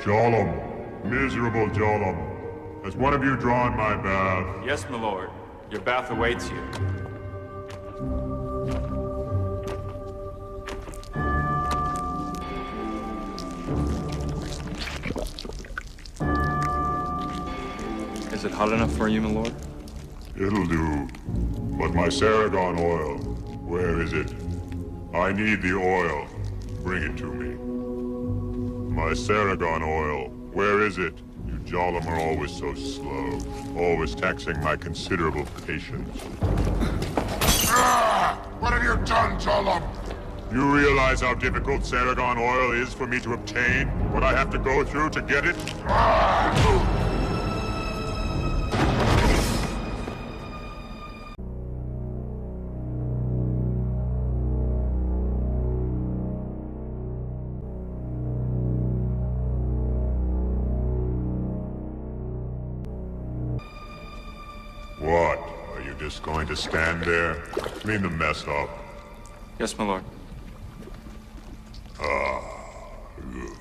Jollum, miserable Jollum, has one of you drawn my bath? Yes, my lord. Your bath awaits you. Is it hot enough for you, my lord? It'll do. But my Saragon oil, where is it? I need the oil. Bring it to me. My Saragon oil, where is it? You Jollum are always so slow, always taxing my considerable patience. What have you done, Jollum? You realize how difficult Saragon oil is for me to obtain? What I have to go through to get it? What? Are you just going to stand there? Clean the mess up. Yes, my lord. Good.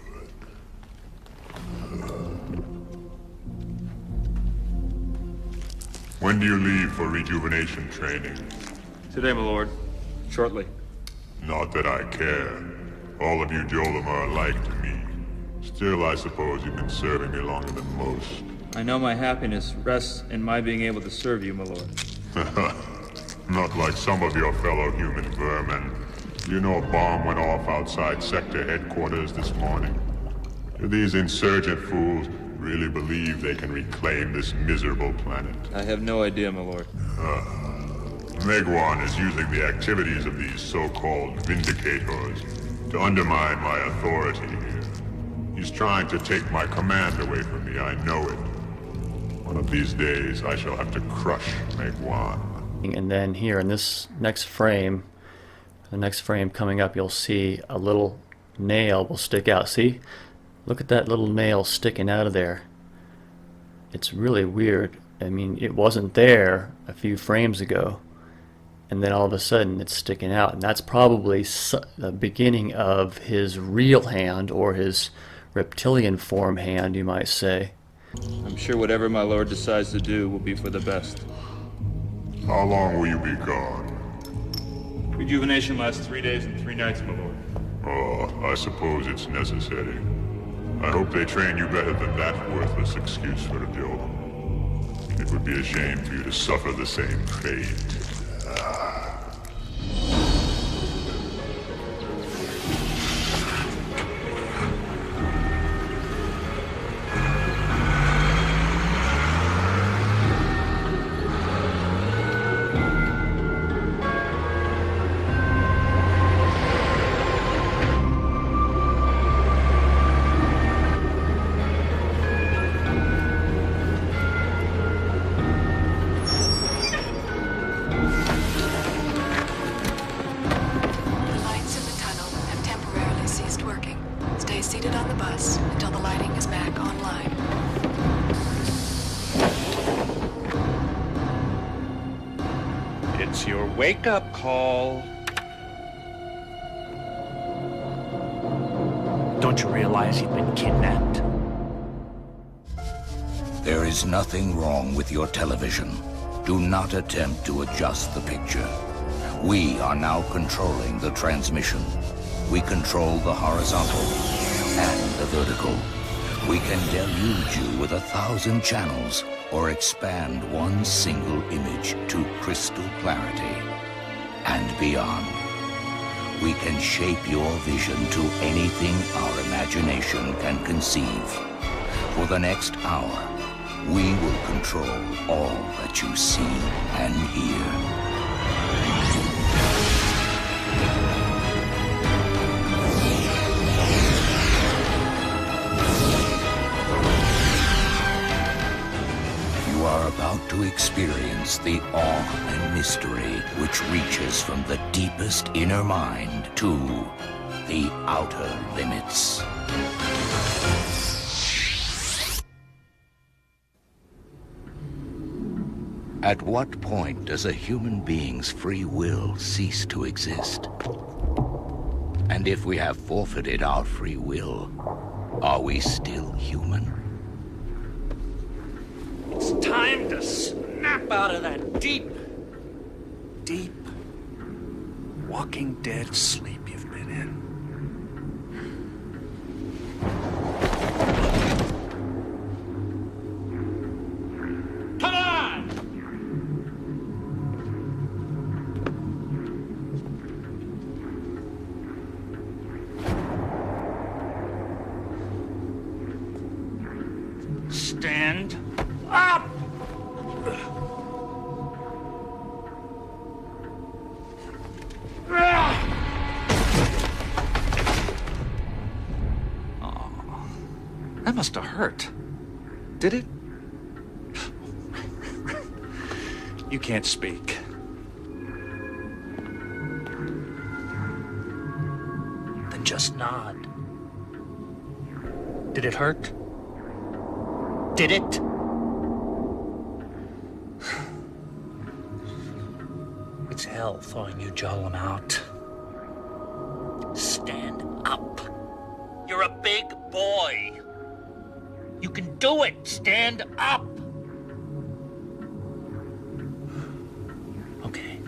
When do you leave for rejuvenation training? Today, my lord. Shortly. Not that I care. All of you Jollum are alike to me. Still, I suppose you've been serving me longer than most. I know my happiness rests in my being able to serve you, my lord. Not like some of your fellow human vermin. You know a bomb went off outside sector headquarters this morning. Do these insurgent fools really believe they can reclaim this miserable planet? I have no idea, my lord. Megwan is using the activities of these so-called vindicators to undermine my authority here. He's trying to take my command away from me, I know it. One of these days, I shall have to crush Megwan. And then here in this next frame, the next frame coming up, you'll see a little nail will stick out. See? Look at that little nail sticking out of there. It's really weird. I mean, it wasn't there a few frames ago, and then all of a sudden it's sticking out. And that's probably the beginning of his real hand, or his reptilian form hand, you might say. I'm sure whatever my lord decides to do will be for the best. How long will you be gone? Rejuvenation lasts 3 days and 3 nights, my lord. Oh, I suppose it's necessary. I hope they train you better than that worthless excuse for a Jollum. It would be a shame for you to suffer the same fate. It's your wake-up call. Don't you realize you've been kidnapped? There is nothing wrong with your television. Do not attempt to adjust the picture. We are now controlling the transmission. We control the horizontal and the vertical. We can deluge you with 1,000 channels or expand one single image to crystal clarity and beyond. We can shape your vision to anything our imagination can conceive. For the next hour, we will control all that you see and hear. You are about to experience the awe and mystery which reaches from the deepest inner mind to the outer limits. At what point does a human being's free will cease to exist? And if we have forfeited our free will, Are we still human? It's time to snap out of that deep, Walking Dead sleep you've been in. Come on! Stand up! That must have hurt. Did it? You can't speak. Then just nod. Did it hurt? Did it? It's hell thawing you Jollum out. Stand up. You're a big boy. You can do it! Stand up! Okay.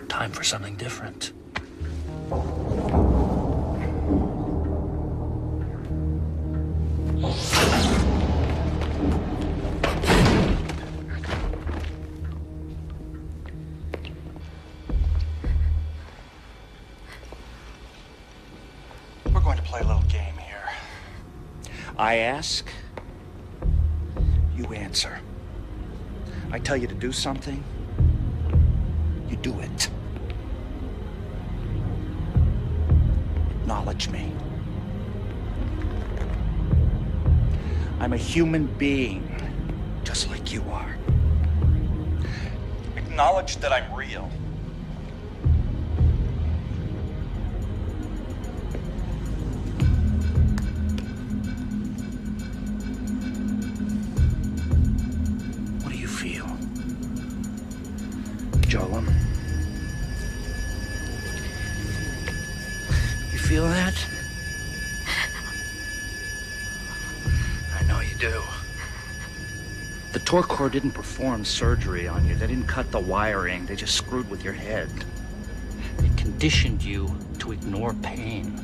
Time for something different. We're going to play a little game here. I ask, you answer. I tell you to do something, you do it. Acknowledge me. I'm a human being, just like you are. Acknowledge that I'm real. Jollum. You feel that? I know you do. The Torque Corps didn't perform surgery on you. They didn't cut the wiring. They just screwed with your head. They conditioned you to ignore pain,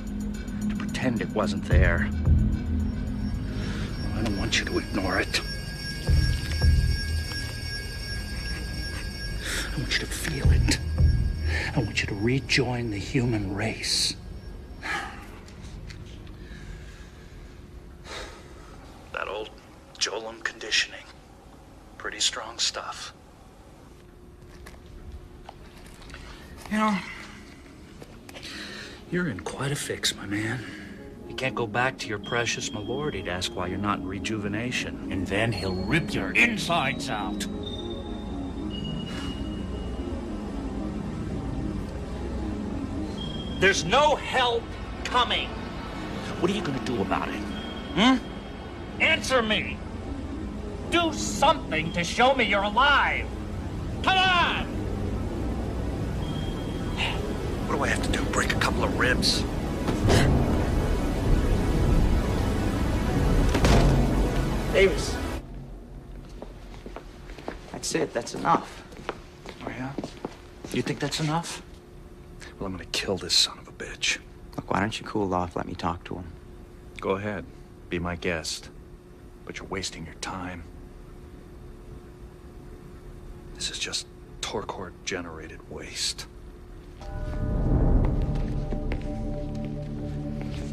to pretend it wasn't there. Well, I don't want you to ignore it. I want you to feel it. I want you to rejoin the human race. That old Jollum conditioning. Pretty strong stuff. You know, you're in quite a fix, my man. You can't go back to your precious milord to ask why you're not in rejuvenation. And then he'll rip your insides out. There's no help coming. What are you gonna do about it? Answer me. Do something to show me you're alive. Come on! What do I have to do? Break a couple of ribs? Davis. That's it. That's enough. Oh, yeah? You think that's enough? Well, I'm gonna kill this son of a bitch. Look, why don't you cool off? Let me talk to him. Go ahead. Be my guest. But you're wasting your time. This is just Torque Corps-generated waste.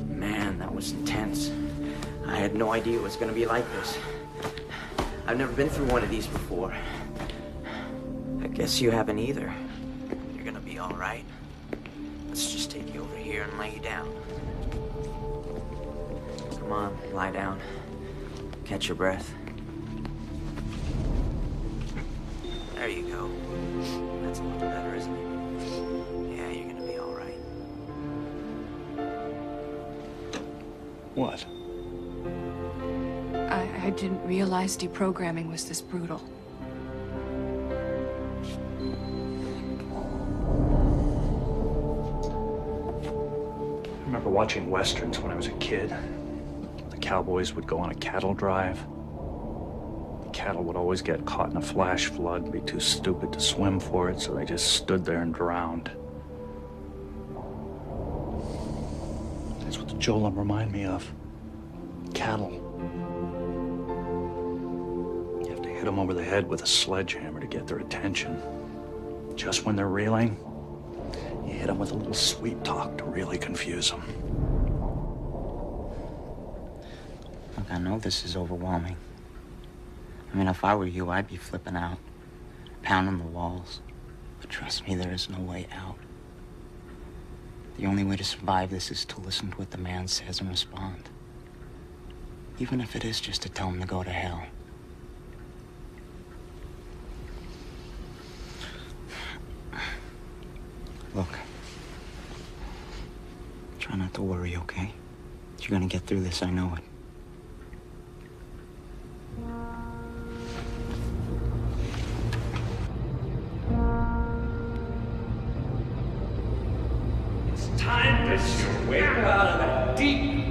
Man, that was intense. I had no idea it was gonna be like this. I've never been through one of these before. I guess you haven't either. You're gonna be all right. Let's just take you over here and lay you down. Come on, lie down. Catch your breath. There you go. That's a little better, isn't it? Yeah, you're gonna be all right. What? I didn't realize deprogramming was this brutal. Remember remember watching westerns when I was a kid. The cowboys would go on a cattle drive. The cattle would always get caught in a flash flood and be too stupid to swim for it, so they just stood there and drowned. That's what the Jolam remind me of. Cattle. You have to hit them over the head with a sledgehammer to get their attention. Just when they're reeling, you hit them with a little sweet talk to really confuse them. Look, I know this is overwhelming. I mean, if I were you, I'd be flipping out, pounding the walls. But trust me, there is no way out. The only way to survive this is to listen to what the man says and respond. Even if it is just to tell him to go to hell. Look, try not to worry, okay? You're gonna get through this, I know it. It's time to wake out of that deep.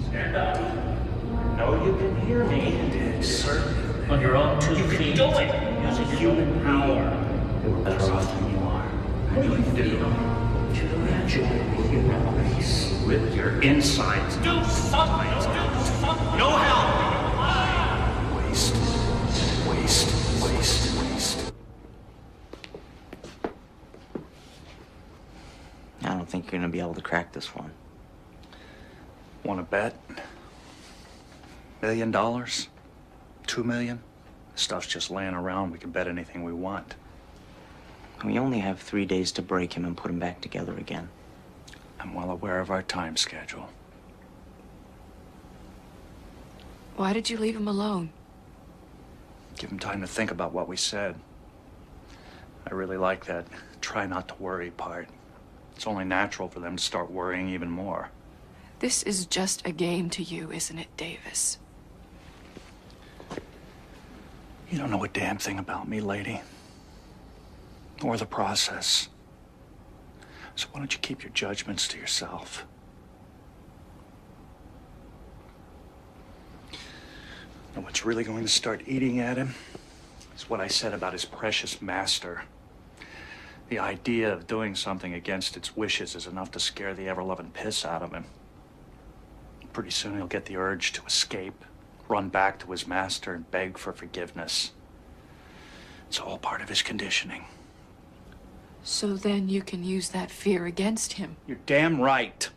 Stand up. I know you can hear me. Certainly. On your own two feet. You can do it. Using human power. You're better off than you are. I know you do. To join human race with your insides. Do something. Do something. No help. Waste. Waste. Waste. Waste. I don't think you're gonna be able to crack this one. Want to bet? $1 million? $2 million? Stuff's just laying around. We can bet anything we want. We only have 3 days to break him and put him back together again. I'm well aware of our time schedule. Why did you leave him alone? Give him time to think about what we said. I really like that try not to worry part. It's only natural for them to start worrying even more. This is just a game to you, isn't it, Davis? You don't know a damn thing about me, lady. Or the process. So why don't you keep your judgments to yourself? And what's really going to start eating at him is what I said about his precious master. The idea of doing something against its wishes is enough to scare the ever-loving piss out of him. Pretty soon he'll get the urge to escape, run back to his master and beg for forgiveness. It's all part of his conditioning. So then you can use that fear against him. You're damn right.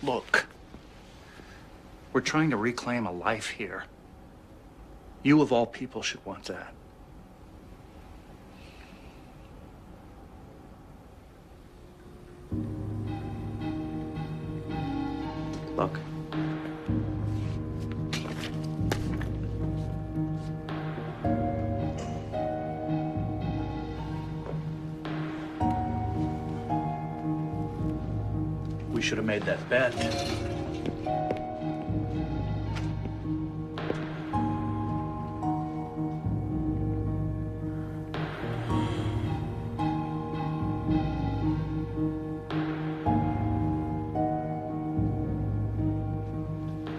Look, we're trying to reclaim a life here. You of all people should want that. Look. We should have made that bet.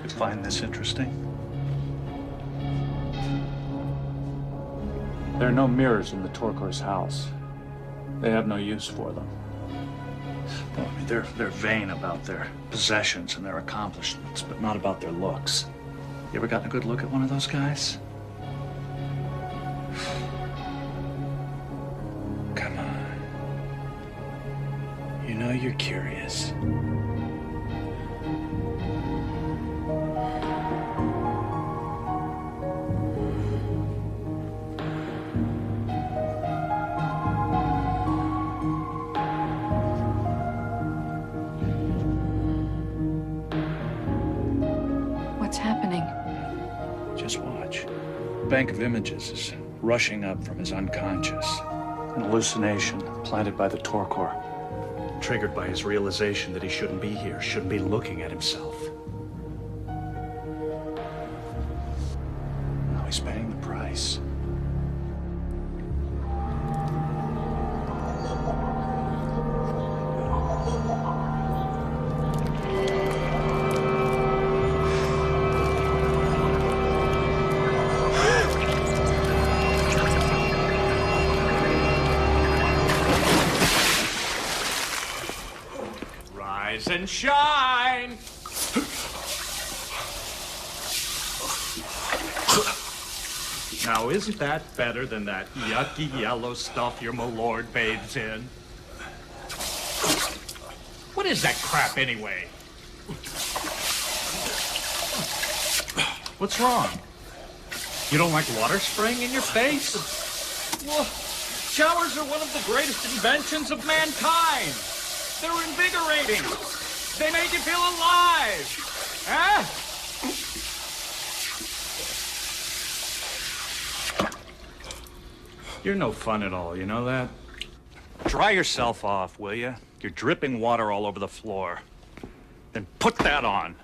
You find this interesting? There are no mirrors in the Torkor's house. They have no use for them. Well, I mean, they're vain about their possessions and their accomplishments, but not about their looks. You ever gotten a good look at one of those guys? Come on. You know you're curious. What's happening? Just watch. A bank of images is rushing up from his unconscious. An hallucination planted by the Torkor, triggered by his realization that he shouldn't be here, shouldn't be looking at himself. Now he's paying the price. Rise and shine! Now, isn't that better than that yucky yellow stuff your milord bathes in? What is that crap, anyway? What's wrong? You don't like water spraying in your face? Well, showers are one of the greatest inventions of mankind. They're invigorating. They make you feel alive. Huh? You're no fun at all, you know that? Dry yourself off, will you? You're dripping water all over the floor. Then put that on.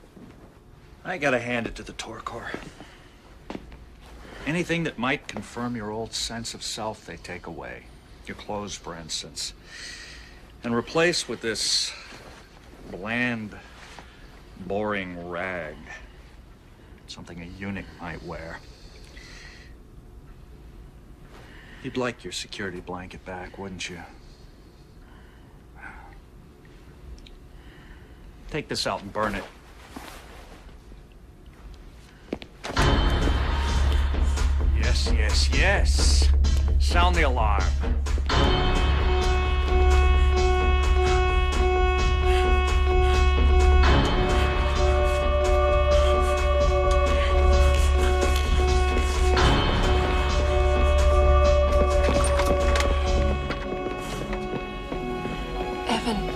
I gotta hand it to the Torkor. Anything that might confirm your old sense of self, they take away. Your clothes, for instance. And replace with this bland, boring rag. Something a eunuch might wear. You'd like your security blanket back, wouldn't you? Take this out and burn it. Yes, yes, yes. Sound the alarm. Evan.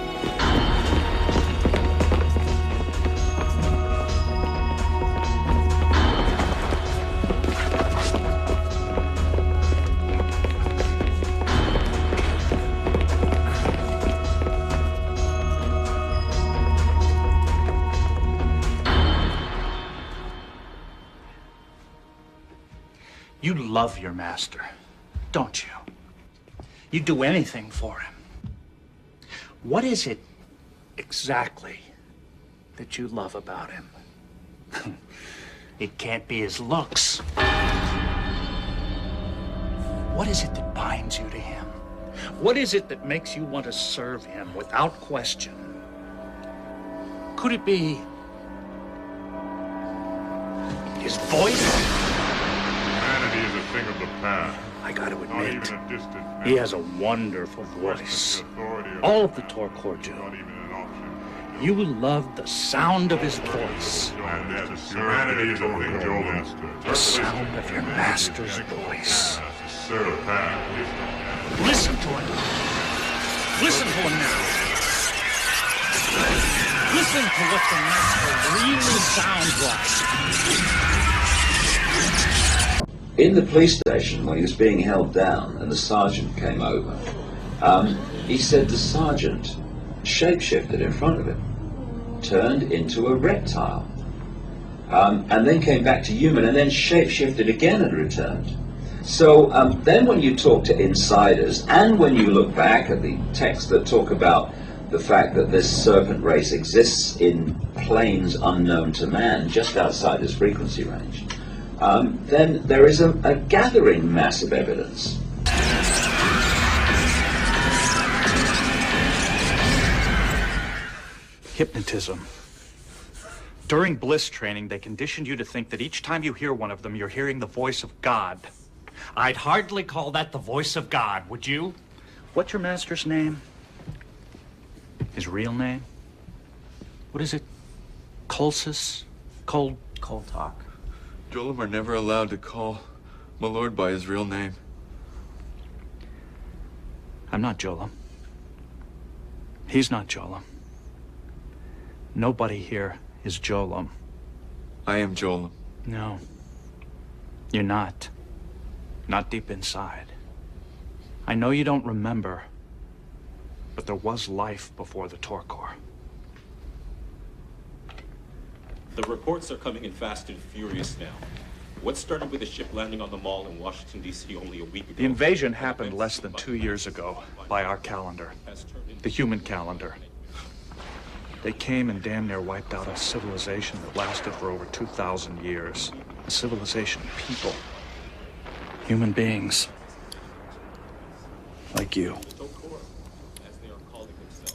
You love your master, don't you? You'd do anything for him. What is it exactly that you love about him? It can't be his looks. What is it that binds you to him? What is it that makes you want to serve him without question? Could it be his voice? Humanity is a thing of the past. I gotta Not admit, even a distant he memory. has a wonderful voice. The authority of All the of the past Torkor is do. not even an option. You love the sound of his voice. Humanity is a thing of the past. The sound of your master's voice. Serve past. Listen to him. Listen to him now. Listen to what the master really sounds like. In the police station, when he was being held down and the sergeant came over, he said the sergeant shapeshifted in front of him, turned into a reptile, and then came back to human, and then shapeshifted again and returned. So then when you talk to insiders, and when you look back at the texts that talk about the fact that this serpent race exists in planes unknown to man, just outside his frequency range, then there is a gathering mass of evidence. Hypnotism. During bliss training, they conditioned you to think that each time you hear one of them, you're hearing the voice of God. I'd hardly call that the voice of God, would you? What's your master's name? His real name? What is it? Colsus? Cold talk. Jolam are never allowed to call my lord by his real name. I'm not Jolam. He's not Jolam. Nobody here is Jolam. I am Jolam. No. You're not. Not deep inside. I know you don't remember, but there was life before the Torkor. The reports are coming in fast and furious now. What started with a ship landing on the mall in Washington, D.C. only a week ago? The invasion happened less than 2 years ago, by our calendar. The human calendar. They came and damn near wiped out a civilization that lasted for over 2,000 years. A civilization of people. Human beings. Like you.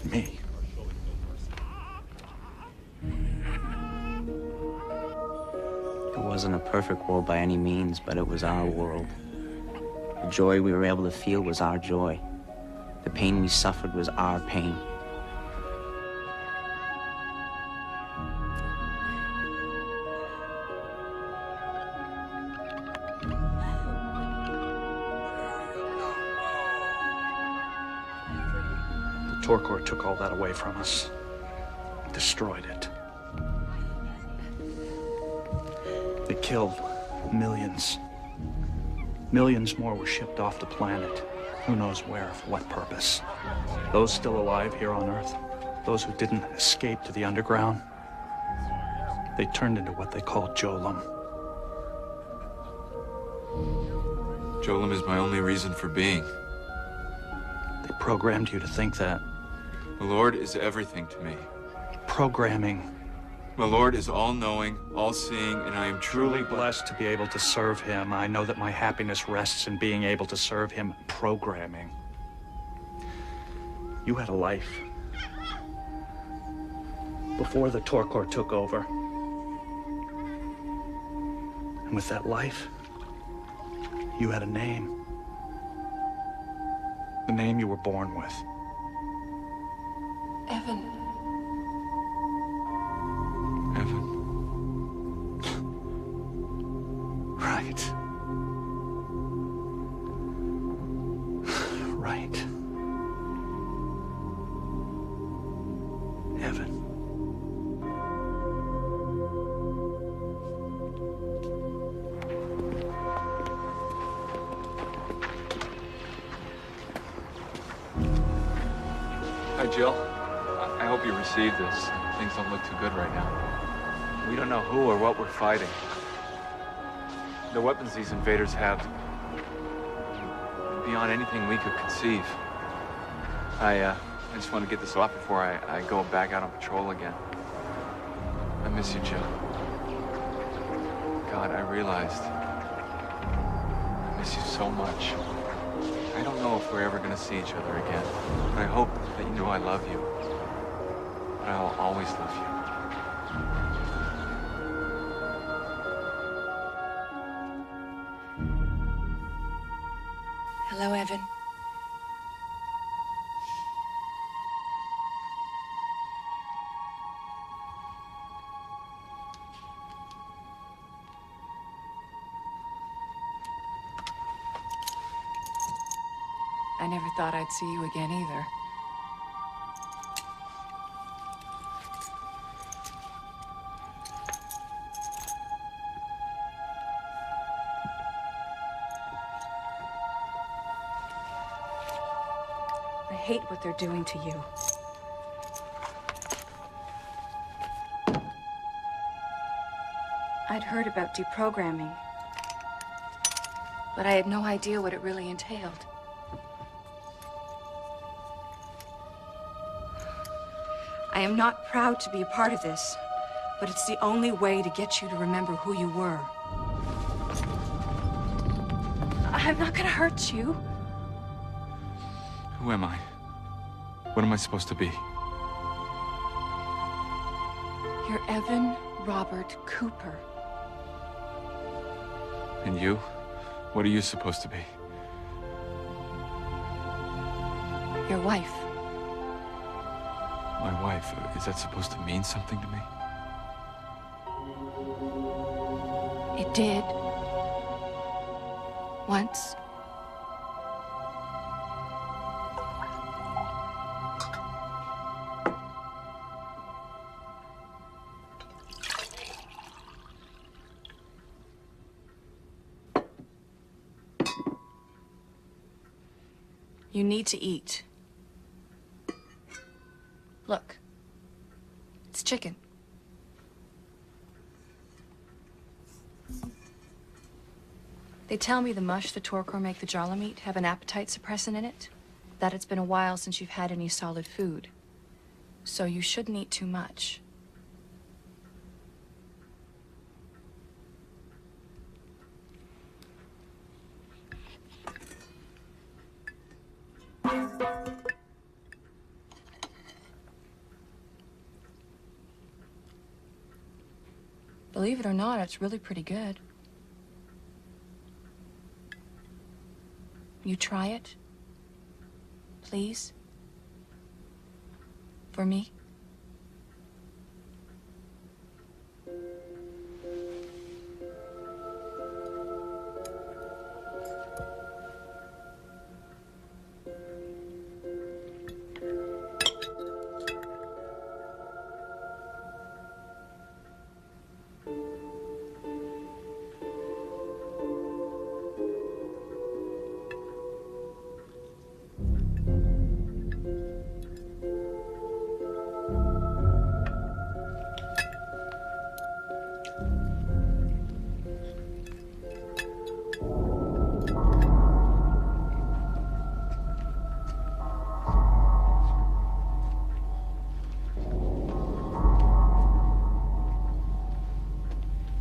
Me. wasn't a perfect world by any means, but it was our world. The joy we were able to feel was our joy. The pain we suffered was our pain. The Torkor took all that away from us. Destroyed it. They killed millions. Millions more were shipped off the planet. Who knows where, for what purpose. Those still alive here on Earth, those who didn't escape to the underground, they turned into what they called Jolum. Jolum is my only reason for being. They programmed you to think that. The Lord is everything to me. Programming. My Lord is all-knowing, all-seeing, and I am Truly blessed to be able to serve him. I know that my happiness rests in being able to serve him. Programming. You had a life. Before the Torkor took over. And with that life, you had a name. The name you were born with. Evan. Evan. Right. Right. Evan. Hi, Jill. I hope you received this. Things don't look too good right now. We don't know who or what we're fighting. The weapons these invaders have, beyond anything we could conceive. I just want to get this off before I go back out on patrol again. I miss you, Jill. God, I realized I miss you so much. I don't know if we're ever going to see each other again, but I hope that you know I love you. But I'll always love you. Hello, Evan. I never thought I'd see you again either. I hate what they're doing to you. I'd heard about deprogramming, but I had no idea what it really entailed. I am not proud to be a part of this, but it's the only way to get you to remember who you were. I'm not gonna hurt you. Who am I? What am I supposed to be? You're Evan Robert Cooper. And you? What are you supposed to be? Your wife. My wife. Is that supposed to mean something to me? It did. Once. You need to eat. Look. It's chicken. They tell me the mush the Torkor make the Jolum eat have an appetite suppressant in it. That it's been a while since you've had any solid food. So you shouldn't eat too much. Believe it or not, it's really pretty good. You try it? Please? For me?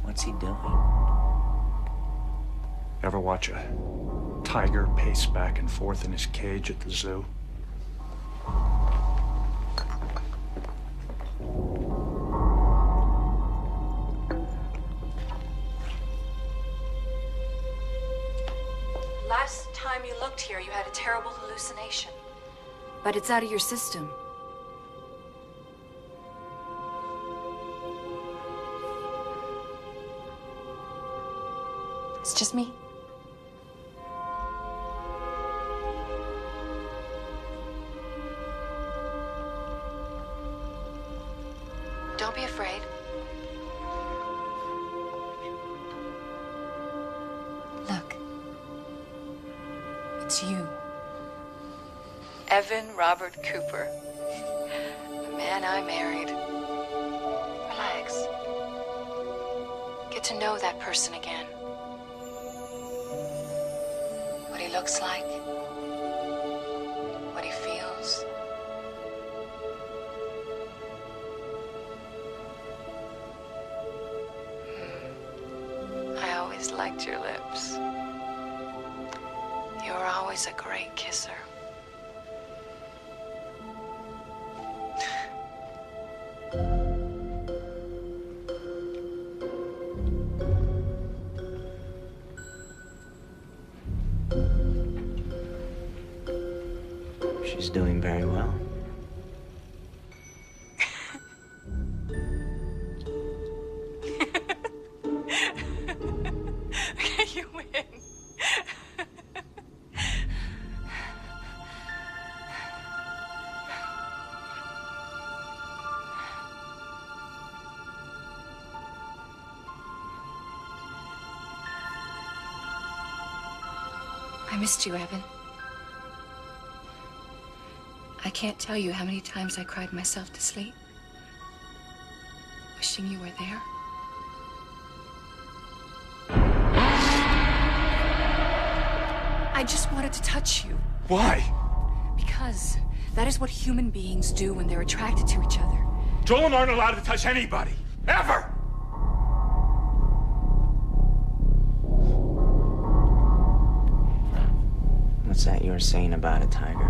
What's he doing? Ever watch a tiger pace back and forth in his cage at the zoo? Last time you looked here, you had a terrible hallucination. But it's out of your system. It's just me. Don't be afraid. Look. It's you. Evan Robert Cooper. The man I married. Relax. Get to know that person again. What he looks like. What he feels. I always liked your lips. You were always a great kisser. She's doing very well. Okay, you win. I missed you, Evan. I can't tell you how many times I cried myself to sleep, wishing you were there. I just wanted to touch you. Why? Because that is what human beings do when they're attracted to each other. Joel aren't allowed to touch anybody. Ever! What's that you were saying about a tiger?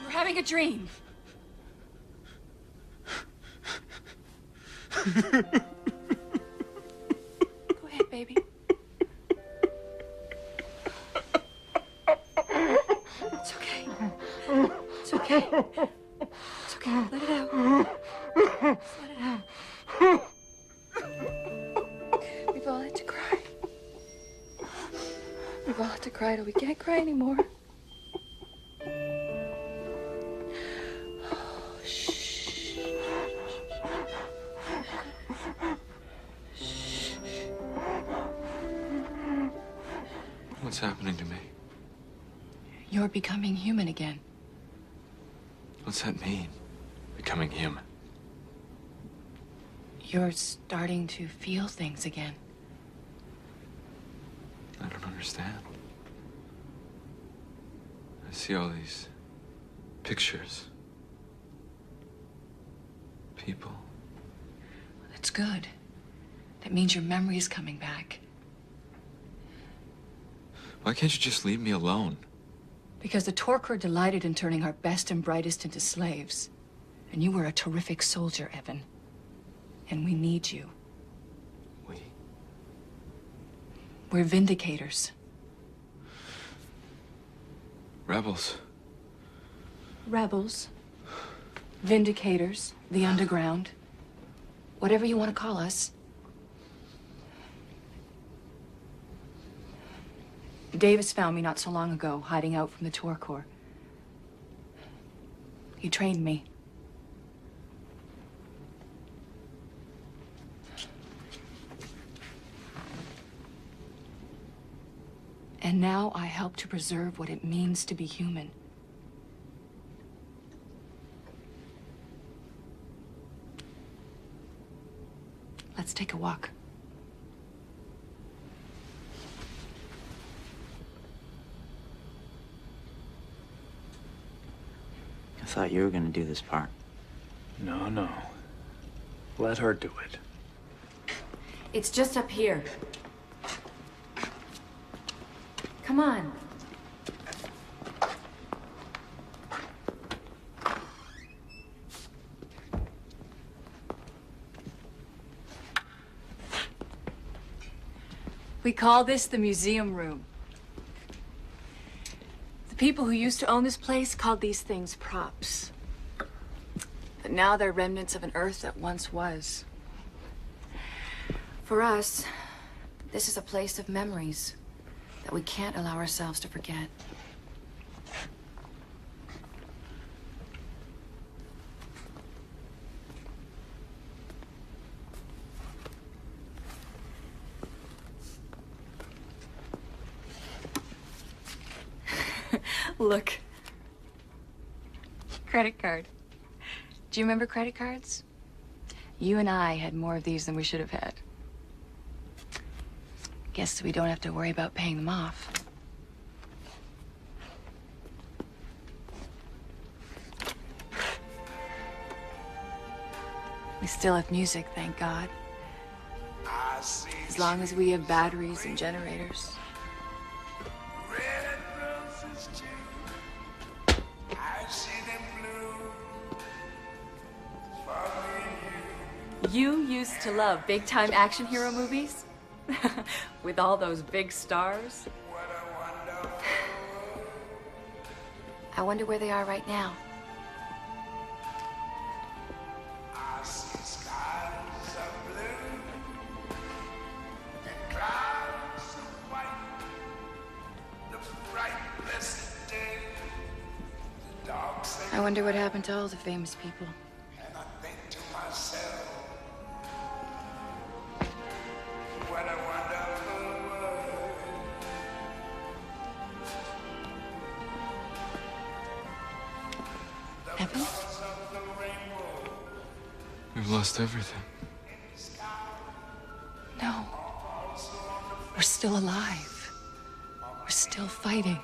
You're having a dream. Go ahead, baby. It's okay. It's okay. It's okay. Let it out. Just let it out. We've all had to cry. We've all had to cry till we can't cry anymore. What's happening to me? You're becoming human again. What's that mean? Becoming human. You're starting to feel things again. I don't understand. I see all these pictures. People. That's good. That means your memory is coming back. Why can't you just leave me alone? Because the Torquor delighted in turning our best and brightest into slaves. And you were a terrific soldier, Evan. And we need you. We? We're Vindicators. Rebels. Rebels. Vindicators. The Underground. Whatever you want to call us. Davis found me not so long ago, hiding out from the Torquor. He trained me. And now I help to preserve what it means to be human. Let's take a walk. I thought you were gonna do this part. No, no. Let her do it. It's just up here. Come on. We call this the museum room. The people who used to own this place called these things props. But now they're remnants of an Earth that once was. For us, this is a place of memories that we can't allow ourselves to forget. Look. Credit card. Do you remember credit cards? You and I had more of these than we should have had. Guess we don't have to worry about paying them off. We still have music, thank God. As long as we have batteries and generators. You used to love big-time action hero movies? With all those big stars? I wonder where they are right now. I wonder what happened to all the famous people. Evan? We've lost everything. No. We're still alive. We're still fighting.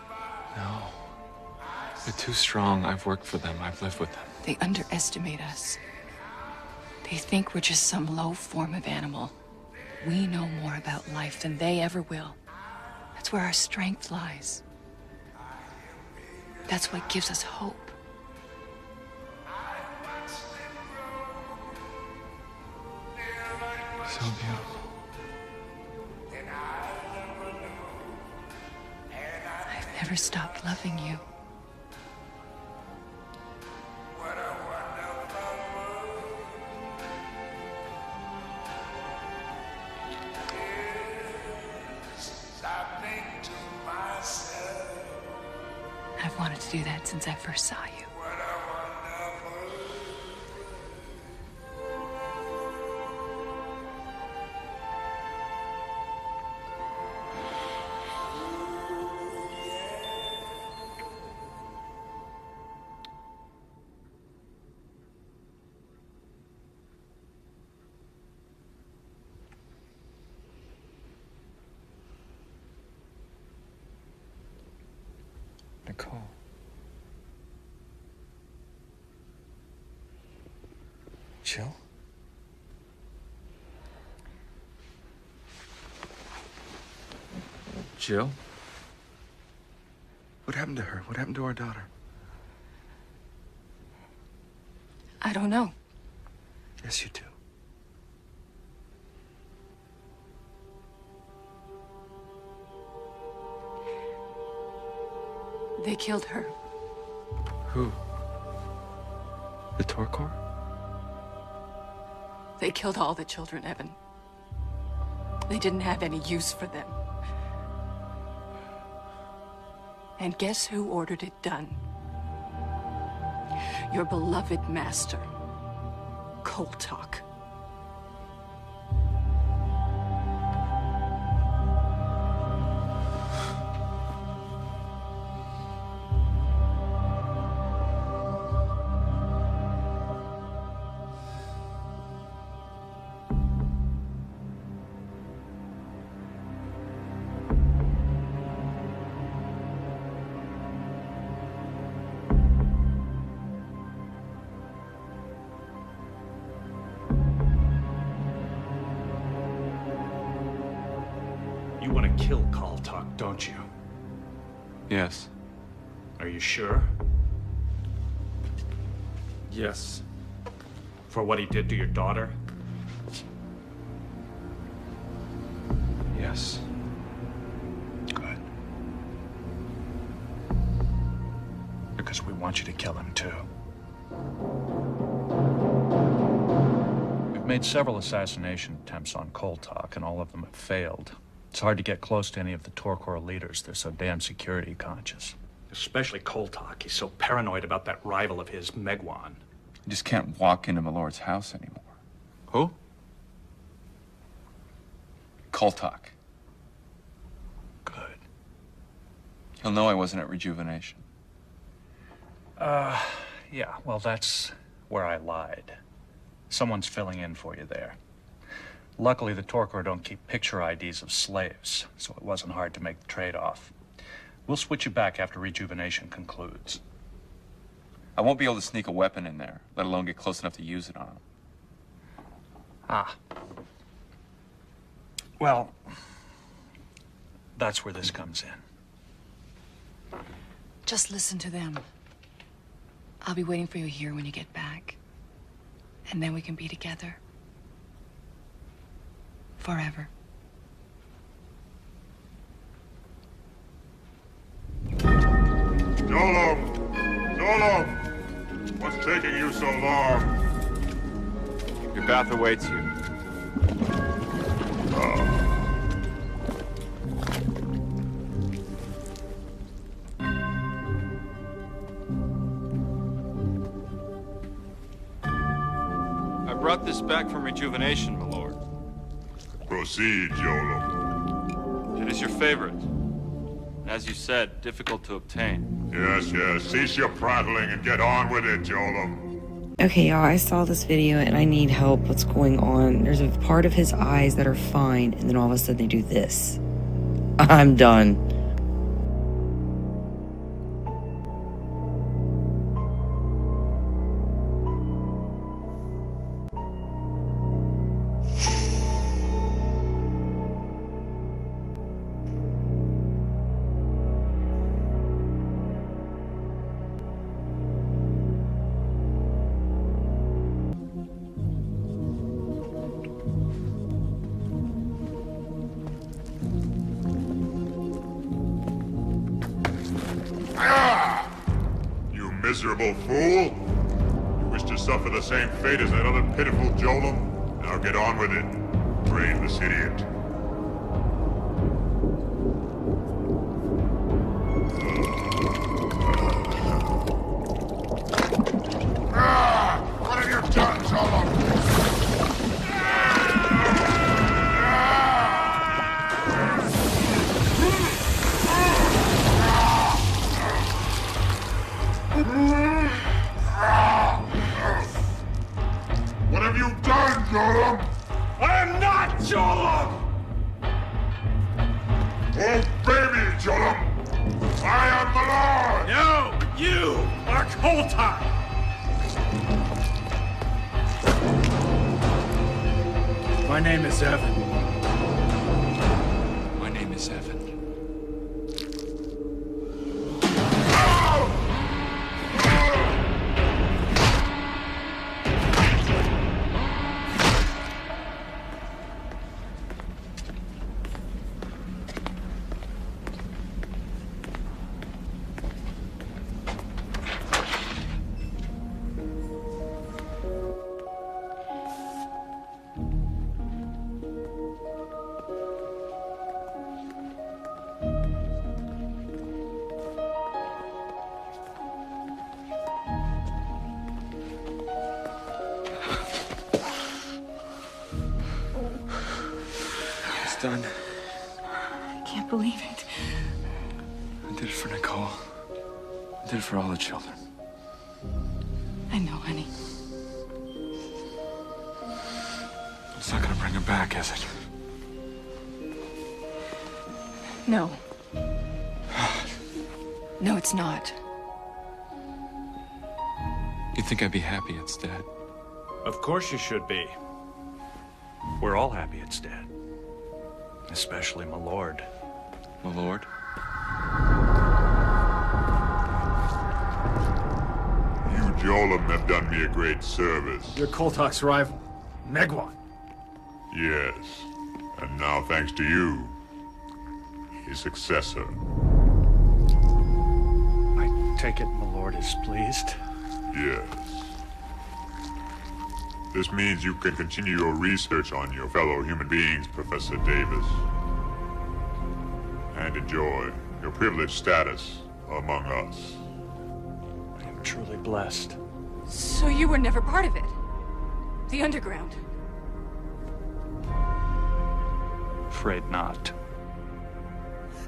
No. They're too strong. I've worked for them. I've lived with them. They underestimate us. They think we're just some low form of animal. We know more about life than they ever will. That's where our strength lies. That's what gives us hope. So beautiful. I've never stopped loving you. I've wanted to do that since I first saw you. Nicole. Jill? Jill? What happened to her? What happened to our daughter? I don't know. Yes, you do. They killed her. Who? The Torkor? They killed all the children, Evan. They didn't have any use for them. And guess who ordered it done? Your beloved master, Koltok. You want to kill Koltok, don't you? Yes. Are you sure? Yes. For what he did to your daughter? Yes. Good. Because we want you to kill him, too. We've made several assassination attempts on Koltok, and all of them have failed. It's hard to get close to any of the Torkor leaders. They're so damn security conscious. Especially Koltok. He's so paranoid about that rival of his, Megwan. You just can't walk into my lord's house anymore. Who? Koltok. Good. He'll know I wasn't at Rejuvenation. Yeah, well, that's where I lied. Someone's filling in for you there. Luckily, the Torkor don't keep picture IDs of slaves, so it wasn't hard to make the trade-off. We'll switch you back after Rejuvenation concludes. I won't be able to sneak a weapon in there, let alone get close enough to use it on him. Ah. Well, that's where this comes in. Just listen to them. I'll be waiting for you here when you get back. And then we can be together. Forever. Jolom! Jolom! What's taking you so long? Your bath awaits you. I brought this back from Rejuvenation, my lord. Proceed, Jolom. It is your favorite. As you said, difficult to obtain. Yes, yes. Cease your prattling and get on with it, Jolom. Okay, y'all, I saw this video and I need help. What's going on? There's a part of his eyes that are fine, and then all of a sudden they do this. I'm done. You miserable fool! You wish to suffer the same fate as that other pitiful Jolom? Now get on with it. Brain this idiot. What have you done, Jolom? What have you done, Jolom? I am not Jolom! Oh, baby, Jolom! I am the Lord! No! You are Koltai! My name is Evan. My name is Evan. Done. I can't believe it. I did it for Nicole. I did it for all the children. I know, honey. It's not gonna bring her back, is it? No. No, it's not. You think I'd be happy it's dead? Of course you should be. We're all happy it's dead. Especially my lord. My lord? You Jolam have done me a great service. You're Koltak's rival, Megwan. Yes. And now, thanks to you, his successor. I take it my lord is pleased. Yes. This means you can continue your research on your fellow human beings, Professor Davis. And enjoy your privileged status among us. I am truly blessed. So you were never part of it? The underground? Afraid not.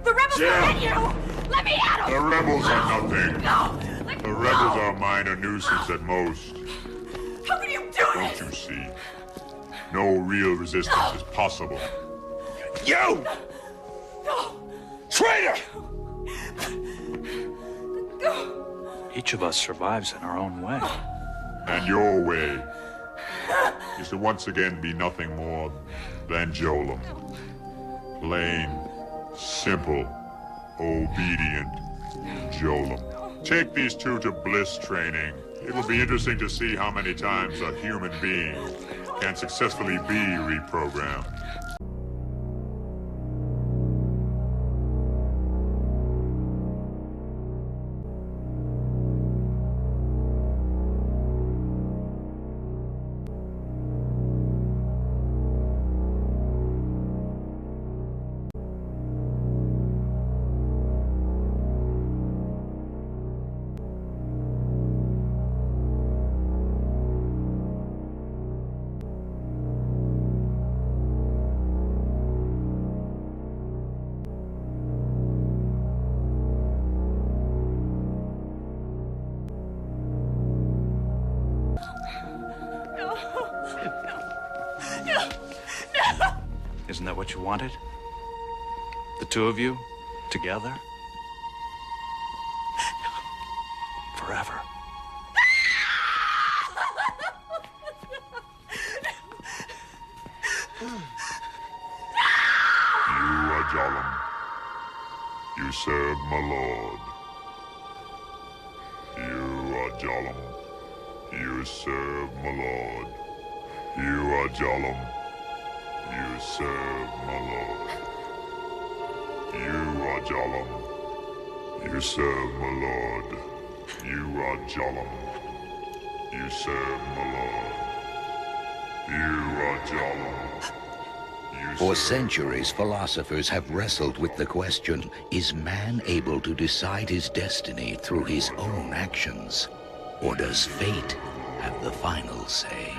The rebels prevent you! Let me out! The rebels are nothing. No! Let me The rebels are a minor nuisance at most. How can you do Don't you see? No real resistance is possible. You! No! Traitor! Each of us survives in our own way. And your way is to once again be nothing more than Jolam. Plain, simple, obedient Jolam. Take these two to Bliss training. It will be interesting to see how many times a human being can successfully be reprogrammed. Isn't that what you wanted? The two of you, together? Forever. You are Jolam. You serve my lord. You are Jolam. You serve my lord. You are Jolam. You serve my lord. You are Jolam. You serve my lord. You are Jolam. You serve my lord. You are Jolam. For centuries, philosophers have wrestled with the question, is man able to decide his destiny through his own actions? Or does fate have the final say?